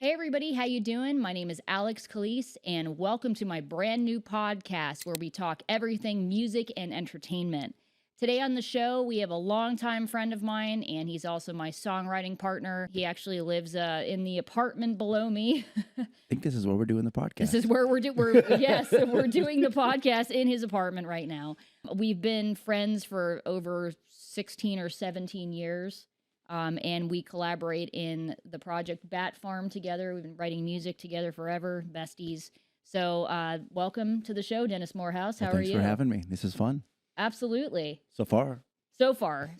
Hey everybody, how you doing? My name is Alexx Calise and welcome to my brand new podcast where we talk everything music and entertainment. Today on the show, we have a longtime friend of mine and he's also my songwriting partner. He actually lives in the apartment below me. I think this is where we're doing the podcast. This is where we're yes, we're doing the podcast in his apartment right now. We've been friends for over 16 or 17 years. And we collaborate in the project Batfarm together. We've been writing music together forever, besties. So welcome to the show, Dennis Morehouse. How are you? Thanks for having me. This is fun. Absolutely. So far. So far.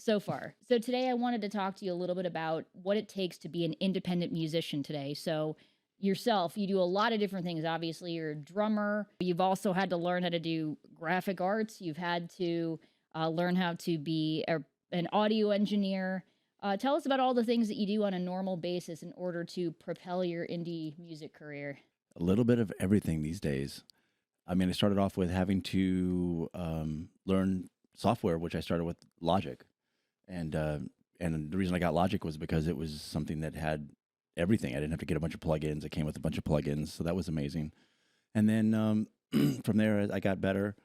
So today I wanted to talk to you a little bit about what it takes to be an independent musician today. So yourself, you do a lot of different things. Obviously, you're a drummer. You've also had to learn how to do graphic arts. You've had to learn how to be an audio engineer. Tell us about all the things that you do on a normal basis in order to propel your indie music career. A little bit of everything these days. I mean, I started off with having to learn software, which I started with Logic. And the reason I got Logic was because it was something that had everything. I didn't have to get a bunch of plugins. It came with a bunch of plugins, so that was amazing. And then from there, as I got better,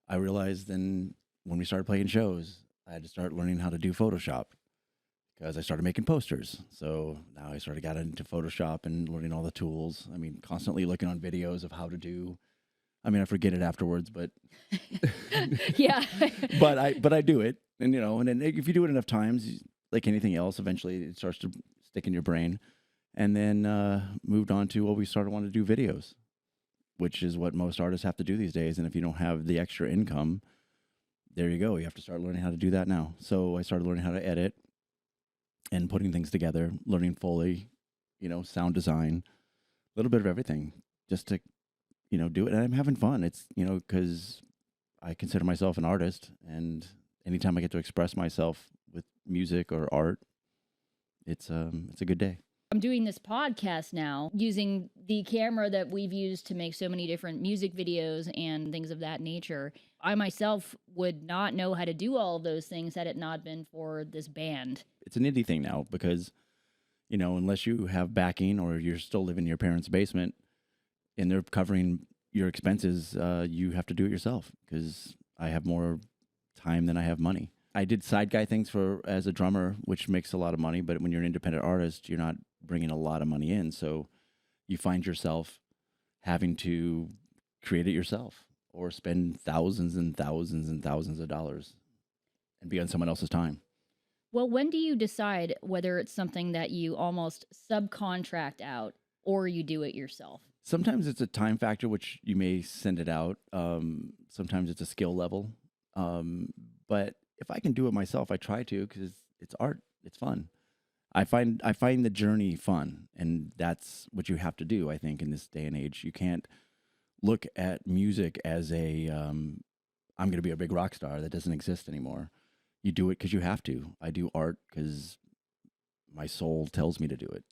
I realized then when we started playing shows, I had to start learning how to do Photoshop, because I started making posters. So now I sort of got into Photoshop and learning all the tools. I mean, constantly looking on videos of how to do. I mean, I forget it afterwards, but yeah. but I do it, and and then if you do it enough times, like anything else, eventually it starts to stick in your brain. And then moved on to we started wanting to do videos, which is what most artists have to do these days. And if you don't have the extra income, there you go. You have to start learning how to do that now. So I started learning how to edit and putting things together, learning Foley, sound design, a little bit of everything, just to, do it. And I'm having fun. It's, because I consider myself an artist, and anytime I get to express myself with music or art, it's a good day. I'm doing this podcast now using the camera that we've used to make so many different music videos and things of that nature. I myself would not know how to do all of those things had it not been for this band. It's an indie thing now because, unless you have backing or you're still living in your parents' basement and they're covering your expenses, you have to do it yourself because I have more time than I have money. I did side guy things as a drummer, which makes a lot of money, but when you're an independent artist, you're not bringing a lot of money in. So you find yourself having to create it yourself or spend thousands and thousands and thousands of dollars and be on someone else's time. Well, when do you decide whether it's something that you almost subcontract out or you do it yourself? Sometimes it's a time factor, which you may send it out. Sometimes it's a skill level. But if I can do it myself, I try to, because it's art. It's fun. I find the journey fun, and that's what you have to do, I think, in this day and age. You can't look at music as I'm going to be a big rock star. That doesn't exist anymore. You do it because you have to. I do art because my soul tells me to do it.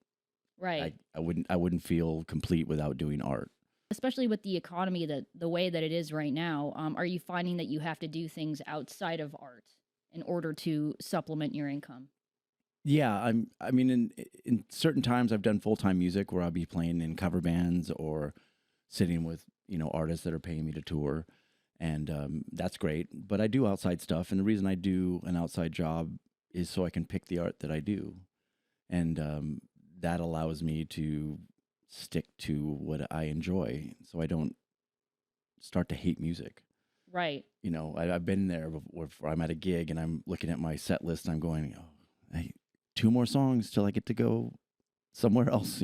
Right. I wouldn't feel complete without doing art. Especially with the economy the way that it is right now, are you finding that you have to do things outside of art in order to supplement your income? Yeah, I mean, in certain times I've done full-time music where I'll be playing in cover bands or sitting with, artists that are paying me to tour, and that's great. But I do outside stuff, and the reason I do an outside job is so I can pick the art that I do, and that allows me to stick to what I enjoy, so I don't start to hate music. Right. I've been there where I'm at a gig and I'm looking at my set list and I'm going, 2 more songs till I get to go somewhere else,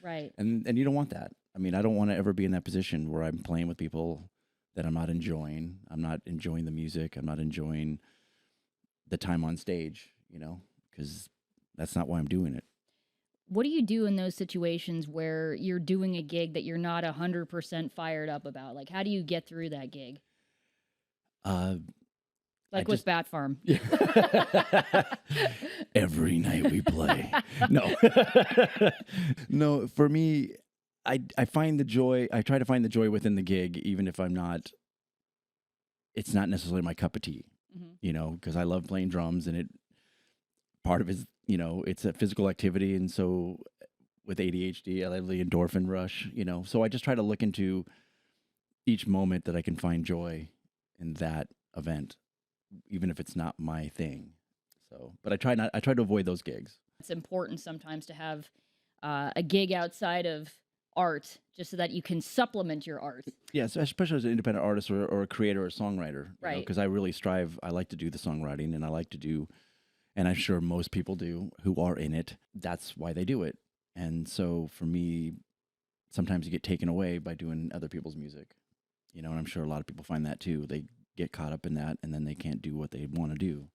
Right. And you don't want that. I mean, I don't want to ever be in that position where I'm playing with people that I'm not enjoying. I'm not enjoying the music. I'm not enjoying the time on stage, because that's not why I'm doing it. What do you do in those situations where you're doing a gig that you're not 100% fired up about? Like, how do you get through that gig? Like with Batfarm. Every night we play. No. No, for me, I find the joy. I try to find the joy within the gig, even if it's not necessarily my cup of tea, because I love playing drums, and part of it is, it's a physical activity. And so with ADHD. I love the endorphin rush, you know. So I just try to look into each moment that I can find joy in that event, even if it's not my thing. So, but I try to avoid those gigs. It's important sometimes to have a gig outside of art just so that you can supplement your art. Yeah, so especially as an independent artist or a creator or a songwriter, Right. Because I really strive. I like to do the songwriting, and I like to do, and I'm sure most people do who are in it. That's why they do it. And so for me, sometimes you get taken away by doing other people's music, and I'm sure a lot of people find that too. They get caught up in that, and then they can't do what they want to do,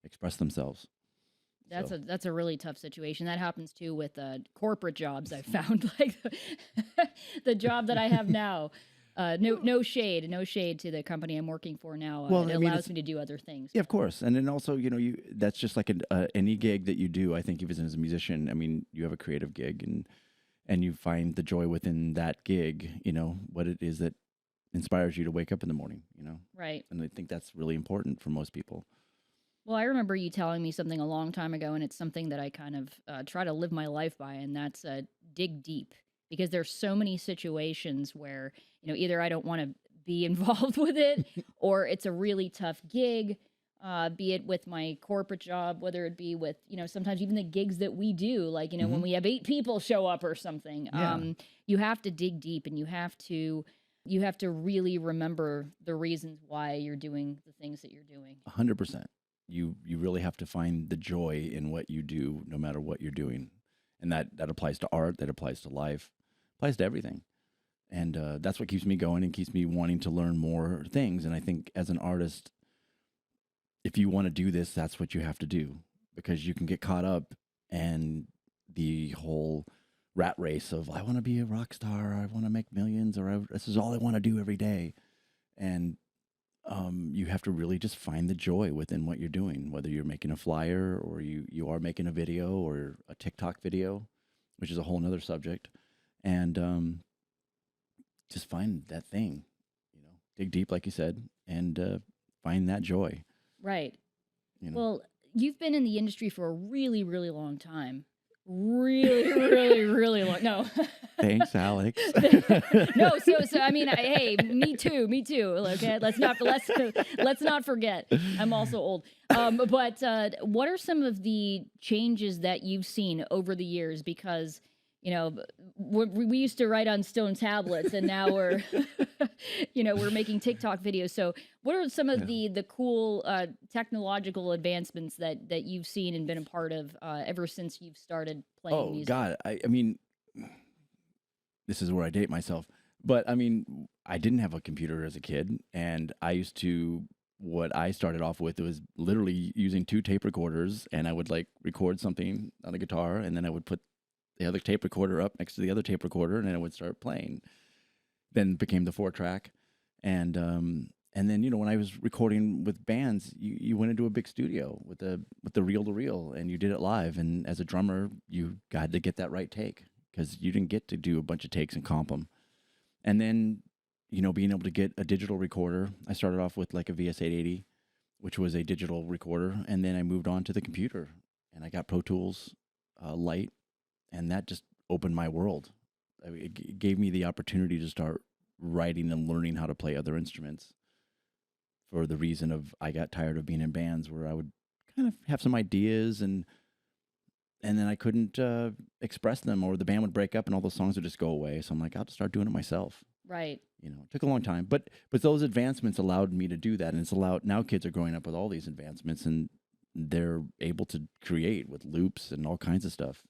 express themselves. That's a really tough situation. That happens too with corporate jobs. I've found like the job that I have now. No shade to the company I'm working for now. Well, it I mean, allows me to do other things. Yeah, of course. And then also, that's just like any gig that you do. I think even as a musician, I mean, you have a creative gig and you find the joy within that gig, what it is that inspires you to wake up in the morning, Right. And I think that's really important for most people. Well, I remember you telling me something a long time ago, and it's something that I kind of try to live my life by, and that's dig deep. Because there's so many situations where, either I don't want to be involved with it, or it's a really tough gig, be it with my corporate job, whether it be with, sometimes even the gigs that we do, like, when we have 8 people show up or something, Yeah. You have to dig deep, and you have to really remember the reasons why you're doing the things that you're doing. 100%. You really have to find the joy in what you do, no matter what you're doing. And that applies to art, that applies to life, applies to everything. And that's what keeps me going and keeps me wanting to learn more things. And I think as an artist, if you want to do this, that's what you have to do, because you can get caught up in the whole rat race of, I want to be a rock star, I want to make millions, or this is all I want to do every day. And you have to really just find the joy within what you're doing, whether you're making a flyer or you are making a video or a TikTok video, which is a whole nother subject. And just find that thing, dig deep, like you said, and find that joy. Right. Well, you've been in the industry for a really, really long time. Really, really, really long. No. Thanks, Alexx. No, so I mean, hey, me too. Okay, let's not forget. I'm also old. But what are some of the changes that you've seen over the years? Because we used to write on stone tablets, and now we're we're making TikTok videos. So what are some of the cool technological advancements that you've seen and been a part of ever since you've started playing music? God, I mean, this is where I date myself, but I mean, I didn't have a computer as a kid, and what I started off with was literally using 2 tape recorders, and I would like record something on a guitar, and then I would put the other tape recorder up next to the other tape recorder, and then I would start playing. Then it became the 4-track, and then when I was recording with bands, you went into a big studio with the reel-to-reel, and you did it live. And as a drummer, you got to get that right take, because you didn't get to do a bunch of takes and comp them. And then being able to get a digital recorder, I started off with like a VS880, which was a digital recorder, and then I moved on to the computer, and I got Pro Tools Lite. And that just opened my world. I mean, it gave me the opportunity to start writing and learning how to play other instruments, for the reason of I got tired of being in bands where I would kind of have some ideas and then I couldn't express them, or the band would break up and all those songs would just go away. So I'm like, I'll just start doing it myself. Right. It took a long time, but those advancements allowed me to do that, and it's allowed, now kids are growing up with all these advancements, and they're able to create with loops and all kinds of stuff.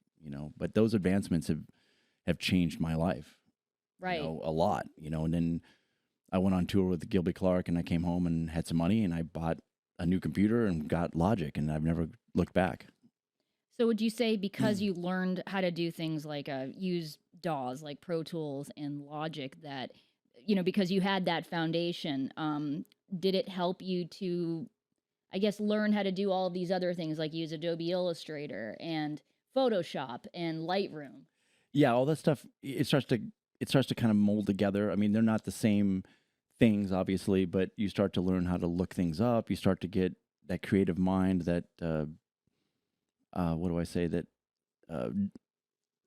But those advancements have changed my life, right? A lot, and then I went on tour with Gilby, Clarke, and I came home and had some money, and I bought a new computer and got Logic, and I've never looked back. So would you say, because you learned how to do things like use DAWs like Pro Tools and Logic, that because you had that foundation, did it help you to, I guess, learn how to do all of these other things, like use Adobe Illustrator and Photoshop and Lightroom? Yeah, all that stuff, it starts to kind of mold together. I mean, they're not the same things, obviously, but you start to learn how to look things up. You start to get that creative mind that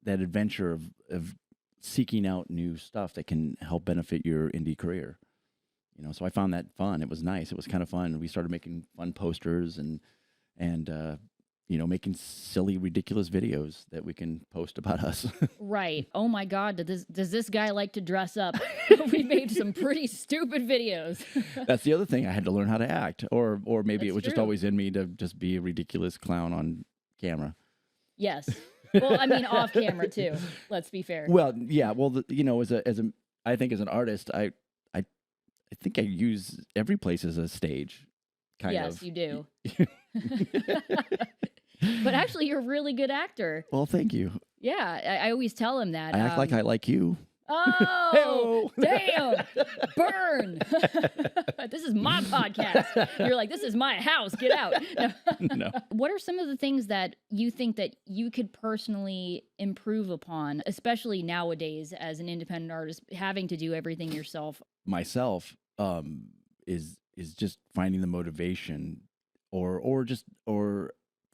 that adventure of seeking out new stuff that can help benefit your indie career. So I found that fun. It was nice. It was kind of fun. We started making fun posters and making silly, ridiculous videos that we can post about us. Right. Oh my God. Does this guy like to dress up? We made some pretty stupid videos. That's the other thing. I had to learn how to act, or maybe That's it was just true. always in me to just be a ridiculous clown on camera. Yes. Well, I mean, off camera too. Let's be fair. Well, yeah. Well, I think as an artist, I think I use every place as a stage. Kind of. Yes, you do. But actually, you're a really good actor. Well, thank you. Yeah, I always tell him that. I act like I like you. Oh, damn. Burn. This is my podcast. You're like, this is my house. Get out. No. What are some of the things that you think that you could personally improve upon, especially nowadays as an independent artist, having to do everything yourself? Myself is just finding the motivation or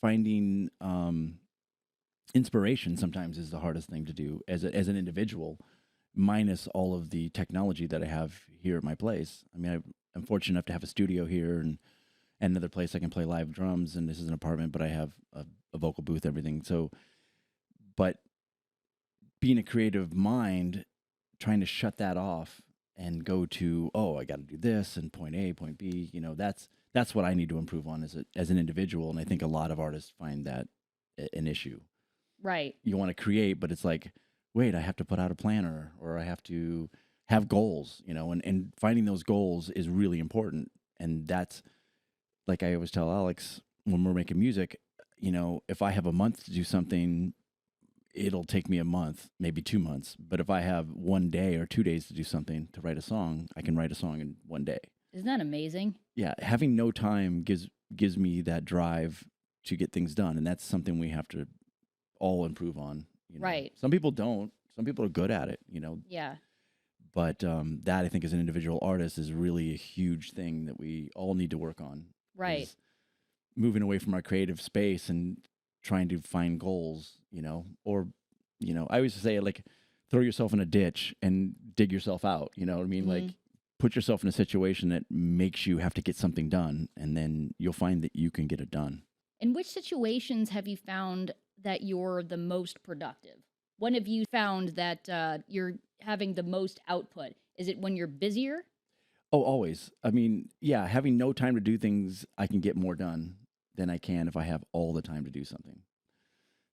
finding inspiration sometimes is the hardest thing to do as an individual, minus all of the technology that I have here at my place. I mean, I'm fortunate enough to have a studio here and another place I can play live drums, and this is an apartment, but I have a vocal booth, everything. So, but being a creative mind, trying to shut that off and go to, I got to do this and point A, point B, that's what I need to improve on as an individual. And I think a lot of artists find that an issue. Right. You want to create, but it's like, wait, I have to put out a planner, or I have to have goals, and finding those goals is really important. And that's, like I always tell Alex when we're making music, if I have a month to do something, it'll take me a month, maybe 2 months. But if I have 1 day or 2 days to do something, to write a song, I can write a song in 1 day. Isn't that amazing? Yeah, having no time gives me that drive to get things done, and that's something we have to all improve on. Right. Some people don't. Some people are good at it. Yeah. But that, I think, as an individual artist, is really a huge thing that we all need to work on. Right. Moving away from our creative space and trying to find goals, or, I always say, like, throw yourself in a ditch and dig yourself out. You know what I mean? Mhm. Like, put yourself in a situation that makes you have to get something done, and then you'll find that you can get it done. In which situations have you found that you're the most productive? When have you found that you're having the most output? Is it when you're busier? Oh, always. I mean, yeah, having no time to do things, I can get more done than I can if I have all the time to do something.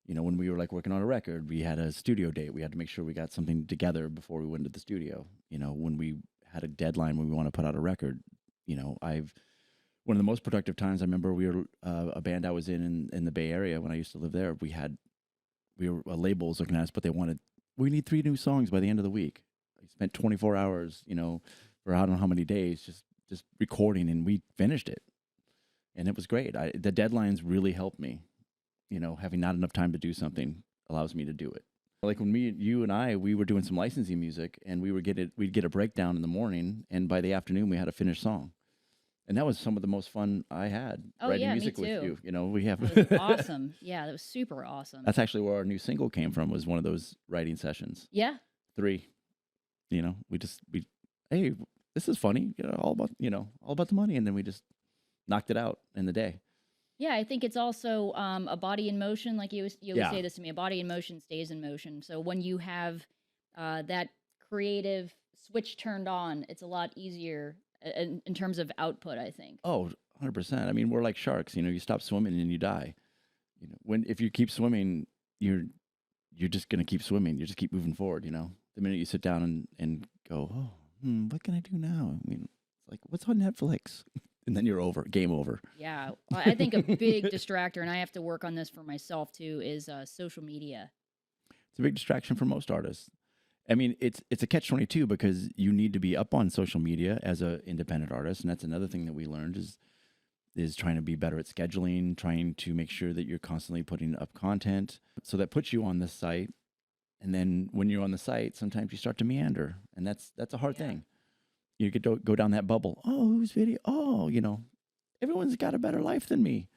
When we were like working on a record, we had a studio date. We had to make sure we got something together before we went to the studio. When we had a deadline when we want to put out a record, one of the most productive times, I remember we were a band I was in the Bay Area when I used to live there. A label was looking at us, but we need 3 new songs by the end of the week. I spent 24 hours, for I don't know how many days, just recording, and we finished it. And it was great. The deadlines really helped me. Having not enough time to do something allows me to do it. Like when you and I, we were doing some licensing music, and we'd get a breakdown in the morning, and by the afternoon we had a finished song. And that was some of the most fun I had writing music with you. We have. That was awesome. Yeah, that was super awesome. That's actually where our new single came from. Was one of those writing sessions. Yeah. 3. Hey, this is funny. All about the money, and then we just knocked it out in the day. Yeah, I think it's also a body in motion. Like you always say this to me, a body in motion stays in motion. So when you have that creative switch turned on, it's a lot easier in terms of output, I think. Oh, 100%. I mean, we're like sharks. You stop swimming and you die. If you keep swimming, you're just going to keep swimming. You just keep moving forward, The minute you sit down and go, what can I do now? I mean, it's like, what's on Netflix? And then you're over, game over. Yeah. I think a big distractor, and I have to work on this for myself too, is social media. It's a big distraction for most artists. I mean, it's a catch-22 because you need to be up on social media as an independent artist, and that's another thing that we learned is trying to be better at scheduling, trying to make sure that you're constantly putting up content. So that puts you on the site, and then when you're on the site, sometimes you start to meander, and that's a hard thing. You get to go down that bubble. Oh, whose video? Oh, everyone's got a better life than me.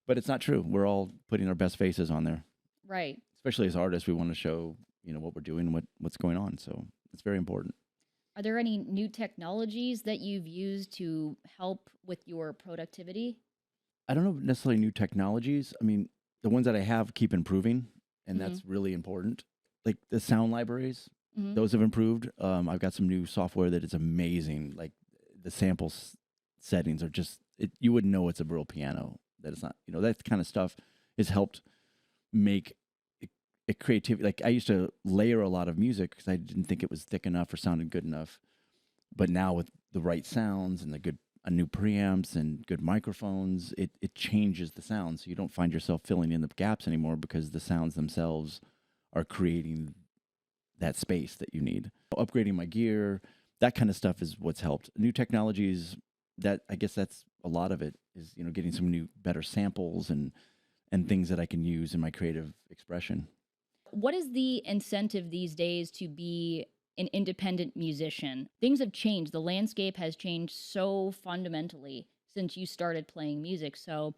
But it's not true. We're all putting our best faces on there. Right. especially as artists, we want to show, what we're doing, what's going on. So it's very important. Are there any new technologies that you've used to help with your productivity? I don't know necessarily new technologies. I mean, the ones that I have keep improving, and Mm-hmm. that's really important. Like the sound libraries, Mm-hmm. those have improved. I've got some new software that is amazing. Like the sample settings are just, you wouldn't know it's a real piano. That it's not, that kind of stuff has helped make it creativity. Like I used to layer a lot of music because I didn't think it was thick enough or sounded good enough. But now with the right sounds and the good new preamps and good microphones, it changes the sound. So you don't find yourself filling in the gaps anymore because the sounds themselves are creating that space that you need. Upgrading my gear, that kind of stuff is what's helped. New technologies, that I guess that's a lot of it is, getting some new better samples and things that I can use in my creative expression. What is the incentive these days to be an independent musician? Things have changed. The landscape has changed so fundamentally since you started playing music. So,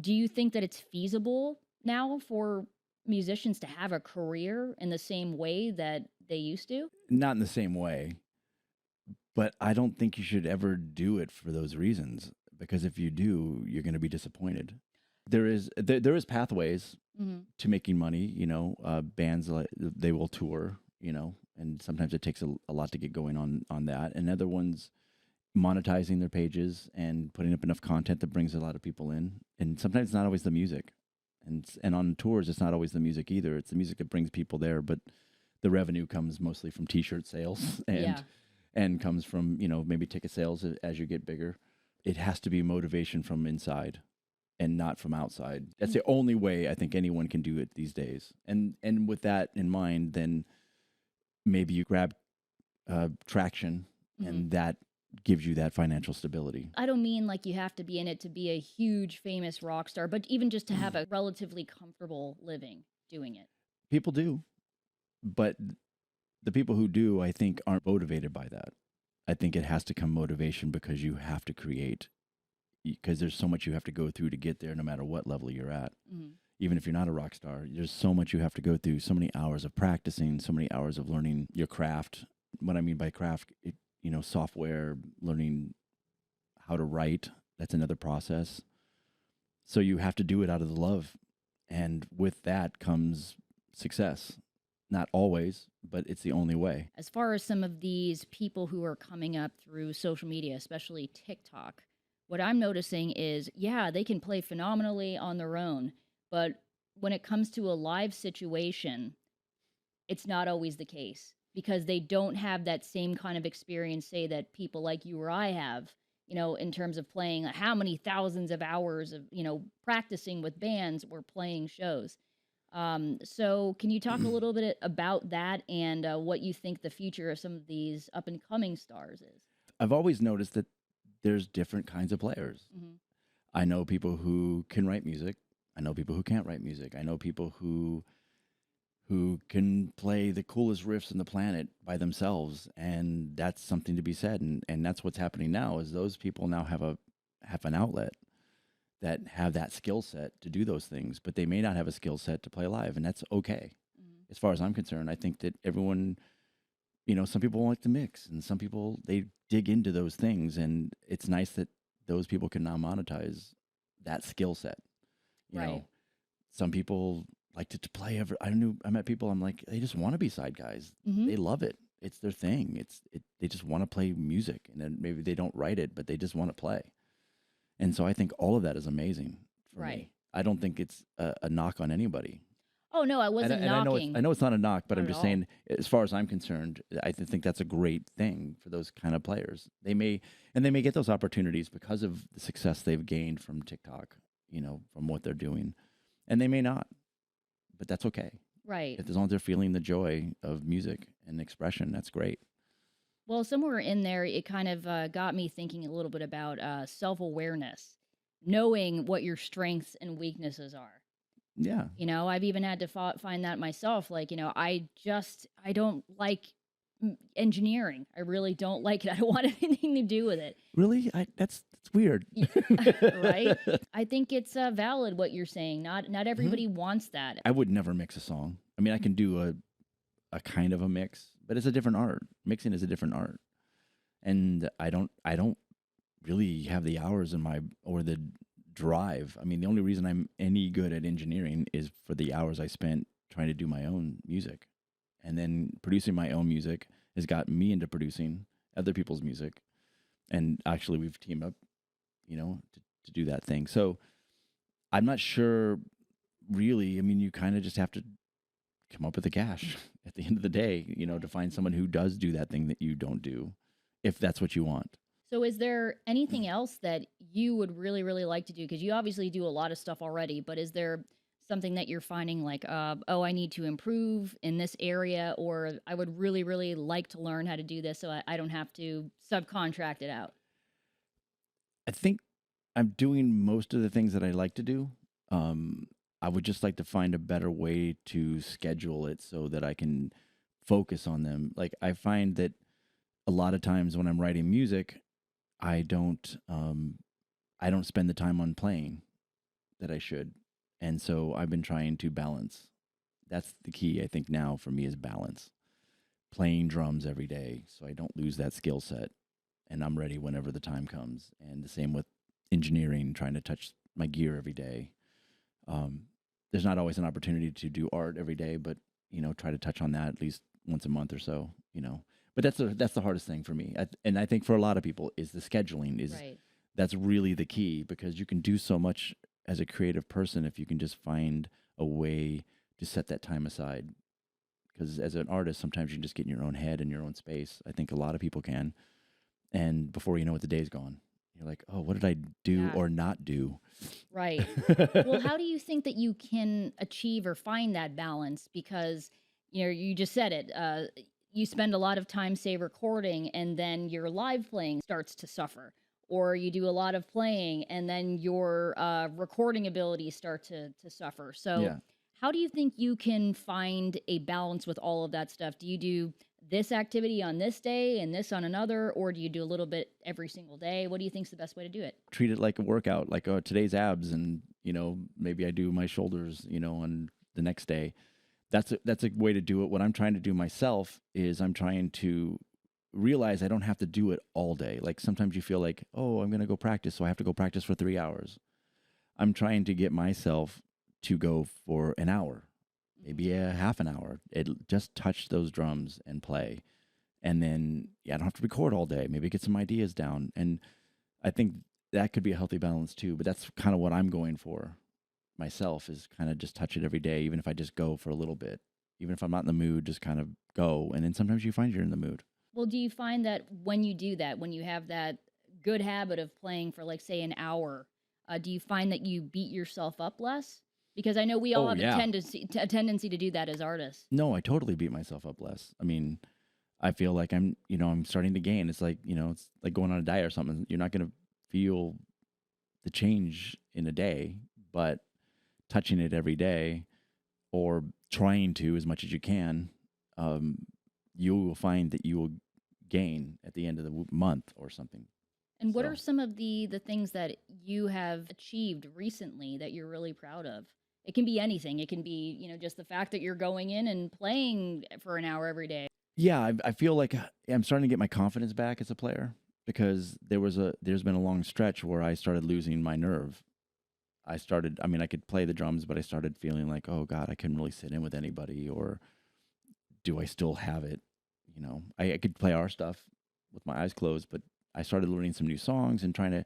do you think that it's feasible now for musicians to have a career in the same way that they used to? Not in the same way, but I don't think you should ever do it for those reasons, because if you do, you're going to be disappointed. There is pathways Mm-hmm. to making money. Bands, they will tour, and sometimes it takes a lot to get going on that. And other ones, monetizing their pages and putting up enough content that brings a lot of people in. And sometimes it's not always the music, and on tours it's not always the music either. It's the music that brings people there, but the revenue comes mostly from T-shirt sales Yeah. and comes from maybe ticket sales as you get bigger. It has to be motivation from inside and not from outside. That's the only way I think anyone can do it these days. And with that in mind, then maybe you grab traction, Mhm. and that gives you that financial stability. I don't mean like you have to be in it to be a huge famous rock star, but even just to have a relatively comfortable living doing it. People do, but the people who do, I think, aren't motivated by that. I think it has to come motivation because you have to create, because there's so much you have to go through to get there, no matter what level you're at. Mm-hmm. Even if you're not a rock star, there's so much you have to go through, so many hours of practicing, so many hours of learning your craft. What I mean by craft, software, learning how to write, that's another process. So you have to do it out of the love. And with that comes success. Not always, but it's the only way. As far as some of these people who are coming up through social media, especially TikTok, what I'm noticing is, yeah, they can play phenomenally on their own, but when it comes to a live situation, it's not always the case because they don't have that same kind of experience, say, that people like you or I have, in terms of playing how many thousands of hours of, practicing with bands or playing shows. So can you talk a little bit about that and what you think the future of some of these up and coming stars is? I've always noticed that there's different kinds of players. Mm-hmm. I know people who can write music. I know people who can't write music. I know people who can play the coolest riffs in the planet by themselves, and that's something to be said. And that's what's happening now, is those people now have an outlet that have that skill set to do those things, but they may not have a skill set to play live, and that's okay. Mm-hmm. As far as I'm concerned, I think that everyone, some people like to mix, and some people, they dig into those things, and it's nice that those people can now monetize that skill set. Right. Some people like to play I met people, I'm like, they just want to be side guys. Mm-hmm. They love it. It's their thing. They just want to play music, and then maybe they don't write it, but they just want to play. And so I think all of that is amazing for Right. me. I don't think it's a knock on anybody. Oh, no, I wasn't knocking. I know it's not a knock, but Not I'm at just all. saying, as far as I'm concerned, I think that's a great thing for those kind of players. They may get those opportunities because of the success they've gained from TikTok, from what they're doing. And they may not, but that's okay. Right. As long as they're feeling the joy of music and expression, that's great. Well, somewhere in there, it kind of got me thinking a little bit about self-awareness, knowing what your strengths and weaknesses are. Yeah. I've even had to find that myself. Like, I don't like engineering. I really don't like it. I don't want anything to do with it. Really? That's weird. Right? I think it's valid what you're saying. Not everybody wants that. I would never mix a song. I mean, I can do a kind of a mix, but it's a different art. Mixing is a different art. And I don't really have the hours in my, or the drive. I mean, the only reason I'm any good at engineering is for the hours I spent trying to do my own music. And then producing my own music has got me into producing other people's music. And actually we've teamed up, to do that thing. So I'm not sure really. I mean, you kind of just have to come up with the cash at the end of the day, to find someone who does do that thing that you don't do, if that's what you want. So is there anything else that you would really, really like to do? Because you obviously do a lot of stuff already, but is there something that you're finding like, I need to improve in this area, or I would really, really like to learn how to do this so I don't have to subcontract it out? I think I'm doing most of the things that I like to do. I would just like to find a better way to schedule it so that I can focus on them. Like, I find that a lot of times when I'm writing music, I don't spend the time on playing that I should. And so I've been trying to balance. That's the key, I think, now for me, is balance. Playing drums every day so I don't lose that skill set, and I'm ready whenever the time comes. And the same with engineering, trying to touch my gear every day. There's not always an opportunity to do art every day, but try to touch on that at least once a month or so. But that's the hardest thing for me, and I think for a lot of people is the scheduling. Right. That's really the key, because you can do so much as a creative person if you can just find a way to set that time aside. Because as an artist, sometimes you can just get in your own head and your own space. I think a lot of people can, and before you know it, the day's gone. You're like, oh, what did I do or not do? Right. Well, how do you think that you can achieve or find that balance? Because, you just said it. You spend a lot of time, say, recording, and then your live playing starts to suffer. Or you do a lot of playing, and then your recording abilities start to suffer. So how do you think you can find a balance with all of that stuff? Do you do this activity on this day and this on another, or do you do a little bit every single day? What do you think is the best way to do it? Treat it like a workout, like today's abs, and maybe I do my shoulders, on the next day. That's a way to do it. What I'm trying to do myself is I'm trying to realize I don't have to do it all day. Like, sometimes you feel like, oh, I'm going to go practice, so I have to go practice for 3 hours. I'm trying to get myself to go for an hour, maybe a half an hour. Just touch those drums and play. And then, I don't have to record all day. Maybe get some ideas down. And I think that could be a healthy balance too. But that's kind of what I'm going for myself, is kind of just touch it every day, even if I just go for a little bit. Even if I'm not in the mood, just kind of go. And then sometimes you find you're in the mood. Well, do you find that when you do that, when you have that good habit of playing for, like, say, an hour, do you find that you beat yourself up less? Because I know we all have a tendency to do that as artists. No, I totally beat myself up less. I mean, I feel like I'm starting to gain. It's like, it's like going on a diet or something. You're not going to feel the change in a day, but touching it every day, or trying to as much as you can, you will find that you will gain at the end of the month or something. And what are some of the things that you have achieved recently that you're really proud of? It can be anything. It can be, just the fact that you're going in and playing for an hour every day. Yeah, I feel like I'm starting to get my confidence back as a player, because there's been a long stretch where I started losing my nerve. I could play the drums, but I started feeling like, oh God, I couldn't really sit in with anybody, or do I still have it? I could play our stuff with my eyes closed, but I started learning some new songs and trying to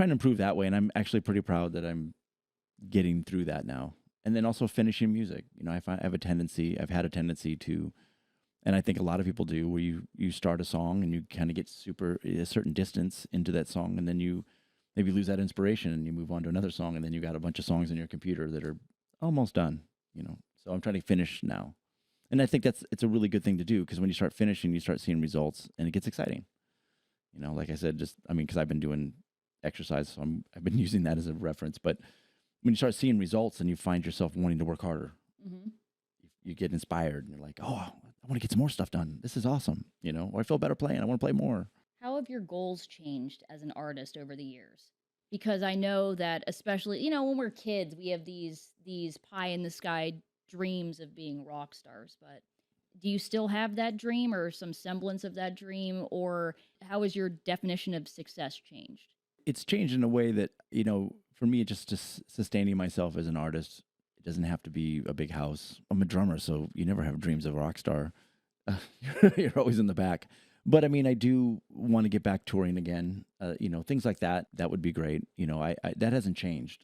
improve that way. And I'm actually pretty proud that I'm getting through that now. And then also finishing music. I've had a tendency to, and I think a lot of people do, where you start a song and you kind of get a certain distance into that song, and then you maybe lose that inspiration and you move on to another song, and then you got a bunch of songs in your computer that are almost done, So I'm trying to finish now. And I think it's a really good thing to do, because when you start finishing, you start seeing results, and it gets exciting. Like I said, because I've been doing exercise, so I've been using that as a reference. But when you start seeing results and you find yourself wanting to work harder, Mm-hmm. you get inspired and you're like, oh, I want to get some more stuff done. This is awesome, or I feel better playing. I want to play more. How have your goals changed as an artist over the years? Because I know that especially, when we're kids, we have these pie in the sky dreams of being rock stars, but do you still have that dream or some semblance of that dream, or how has your definition of success changed? It's changed in a way that, for me, just sustaining myself as an artist, it doesn't have to be a big house. I'm a drummer, so you never have dreams of a rock star. You're always in the back. But I mean, I do want to get back touring again. Things like that. That would be great. I that hasn't changed.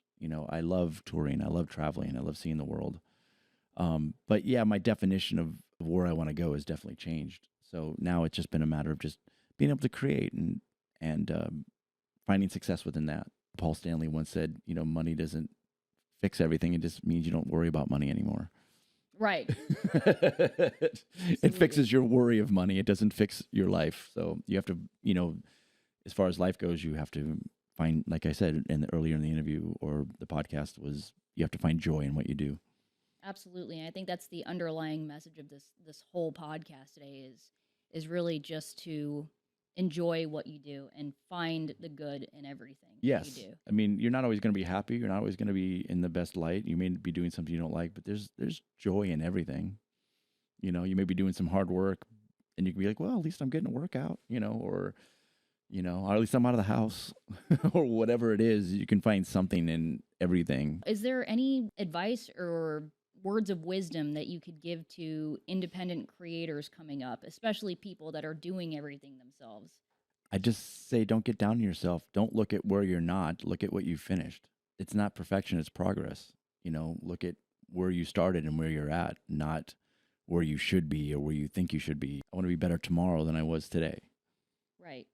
I love touring. I love traveling. I love seeing the world. But yeah, my definition of where I want to go has definitely changed. So now it's just been a matter of just being able to create and finding success within that. Paul Stanley once said, money doesn't fix everything. It just means you don't worry about money anymore. Right. It fixes your worry of money. It doesn't fix your life. So you have to, as far as life goes, you have to find, like I said earlier in the interview or the podcast, was you have to find joy in what you do. Absolutely. And I think that's the underlying message of this whole podcast today is really just to enjoy what you do and find the good in everything yes. you do. I mean, you're not always going to be happy. You're not always going to be in the best light. You may be doing something you don't like, but there's joy in everything. You may be doing some hard work and you can be like, well, at least I'm getting a workout, or at least I'm out of the house or whatever it is. You can find something in everything. Is there any advice or words of wisdom that you could give to independent creators coming up, especially people that are doing everything themselves? I just say, don't get down on yourself. Don't look at where you're not. Look at what you finished. It's not perfection. It's progress. Look at where you started and where you're at, not where you should be or where you think you should be. I want to be better tomorrow than I was today. Right.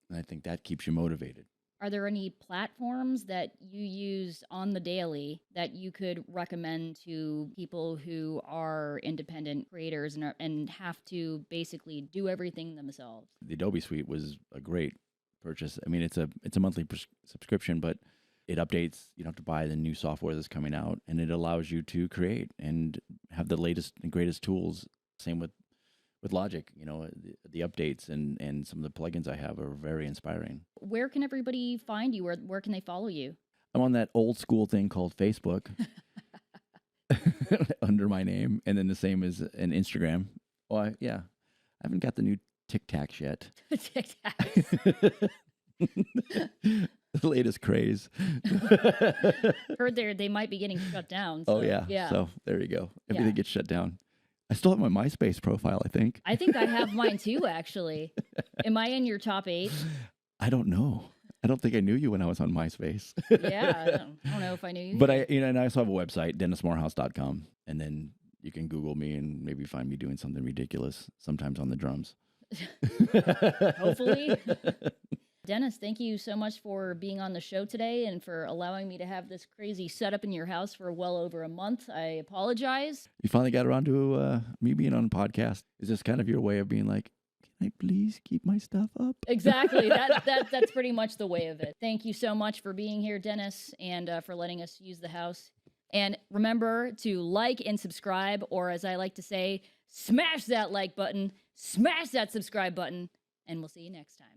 And I think that keeps you motivated. Are there any platforms that you use on the daily that you could recommend to people who are independent creators and have to basically do everything themselves? The Adobe Suite was a great purchase. I mean, it's a monthly subscription, but it updates. You don't have to buy the new software that's coming out, and it allows you to create and have the latest and greatest tools. Same with Logic, the updates and some of the plugins I have are very inspiring. Where can everybody find you? Where can they follow you? I'm on that old school thing called Facebook under my name, and then the same as an Instagram. Oh, I haven't got the new Tic Tacs yet. Tic Tacs. The latest craze. Heard they might be getting shut down. So, oh, yeah. So there you go. Everything gets shut down. I still have my MySpace profile, I think. I think I have mine too, actually. Am I in your top 8? I don't know. I don't think I knew you when I was on MySpace. Yeah, I don't know if I knew you. But and I also have a website, DennisMorehouse.com, and then you can Google me and maybe find me doing something ridiculous, sometimes on the drums. Hopefully. Dennis, thank you so much for being on the show today and for allowing me to have this crazy setup in your house for well over a month. I apologize. You finally got around to me being on a podcast. Is this kind of your way of being like, can I please keep my stuff up? Exactly. That's pretty much the way of it. Thank you so much for being here, Dennis, and for letting us use the house. And remember to like and subscribe, or as I like to say, smash that like button, smash that subscribe button, and we'll see you next time.